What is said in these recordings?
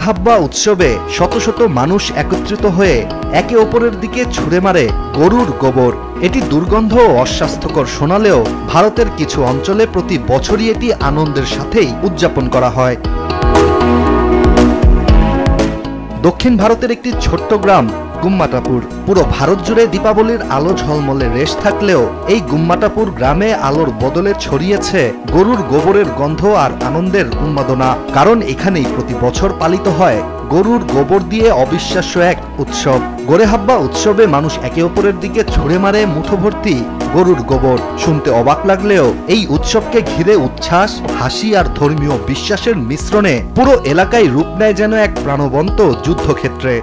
হাব্বা উৎসবে শত শত মানুষ একত্রিত হয়ে একে অপরের দিকে ছুঁড়ে মারে গরুর গোবর। এটি দুর্গন্ধ ও অস্বাস্থ্যকর শোনালেও ভারতের কিছু অঞ্চলে প্রতি বছরই এটি আনন্দের সাথেই উদযাপন করা হয়। দক্ষিণ ভারতের একটি ছোট্ট গ্রাম গুম্মাটাপুর। পুরো ভারত জুড়ে দীপাবলির আলো ঝলমলে রেশ থাকলেও এই গুম্মাটাপুর গ্রামে আলোর বদলে ছড়িয়েছে গরুর গোবরের গন্ধ আর আনন্দের উন্মাদনা। কারণ এখানেই প্রতি বছর পালিত হয় গরুর গোবর দিয়ে অবিশ্বাস্য এক উৎসব। গোরেহাব্বা উৎসবে মানুষ একে অপরের দিকে ছুঁড়ে মারে মুঠো ভর্তি গরুর গোবর। শুনতে অবাক লাগলেও এই উৎসবকে ঘিরে উচ্ছ্বাস, হাসি আর ধর্মীয় বিশ্বাসের মিশ্রণে পুরো এলাকায় রূপ নেয় যেন এক প্রাণবন্ত যুদ্ধক্ষেত্রে।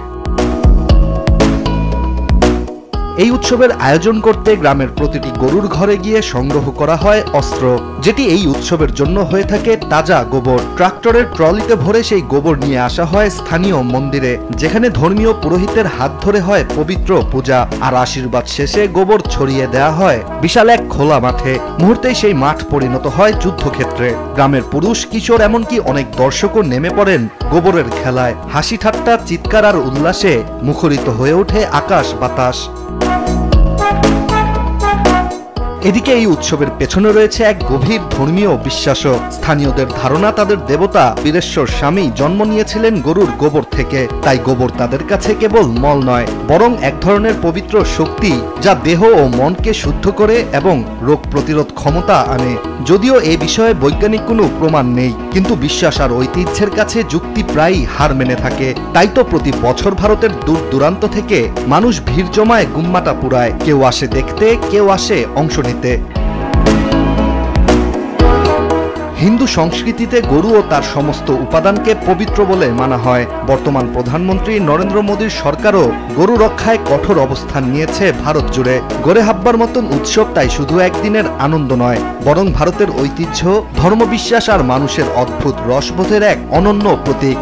এই উৎসবের আয়োজন করতে গ্রামের প্রতিটি গরুর ঘরে গিয়ে সংগ্রহ করা হয় অস্ত্র, যেটি এই উৎসবের জন্য হয়ে থাকে তাজা গোবর। ট্রাক্টরের ট্রলিতে ভরে সেই গোবর নিয়ে আসা হয় স্থানীয় মন্দিরে, যেখানে ধর্মীয় পুরোহিতের হাত ধরে হয় পবিত্র পূজা। আর আশীর্বাদ শেষে গোবর ছড়িয়ে দেয়া হয় বিশাল এক খোলা মাঠে। মুহূর্তেই সেই মাঠ পরিণত হয় যুদ্ধক্ষেত্রে। গ্রামের পুরুষ, কিশোর, এমনকি অনেক দর্শকও নেমে পড়েন গোবরের খেলায়। হাসি ঠাট্টা, চিৎকার আর উল্লাসে মুখরিত হয়ে ওঠে আকাশ বাতাস। এদিকে এই উৎসবের পেছনে রয়েছে এক গভীর ধর্মীয় বিশ্বাসও। স্থানীয়দের ধারণা তাদের দেবতা বীরেশ্বর স্বামী জন্ম নিয়েছিলেন গরুর গোবর থেকে। তাই গোবর তাদের কাছে কেবল মল নয়, বরং এক ধরনের পবিত্র শক্তি, যা দেহ ও মনকে শুদ্ধ করে এবং রোগ প্রতিরোধ ক্ষমতা আনে। যদিও এ বিষয়ে বৈজ্ঞানিক কোনো প্রমাণ নেই, কিন্তু বিশ্বাস আর ঐতিহ্যের কাছে যুক্তি প্রায়ই হার মেনে থাকে। তাই তো প্রতি বছর ভারতের দূর দূরান্ত থেকে মানুষ ভিড় জমায় গুম্মাটাপুরায়। কেউ আসে দেখতে, কেউ আসে অংশ নিতে। হিন্দু সংস্কৃতিতে গরু ও তার সমস্ত উপাদানকে পবিত্র বলে মানা হয়। বর্তমান প্রধানমন্ত্রী নরেন্দ্র মোদীর সরকারও গরু রক্ষায় কঠোর অবস্থান নিয়েছে ভারত জুড়ে। গোরেহাব্বার মতন উৎসব তাই শুধু একদিনের আনন্দ নয়, বরং ভারতের ঐতিহ্য, ধর্মবিশ্বাস আর মানুষের অদ্ভুত রসবোধের এক অনন্য প্রতীক।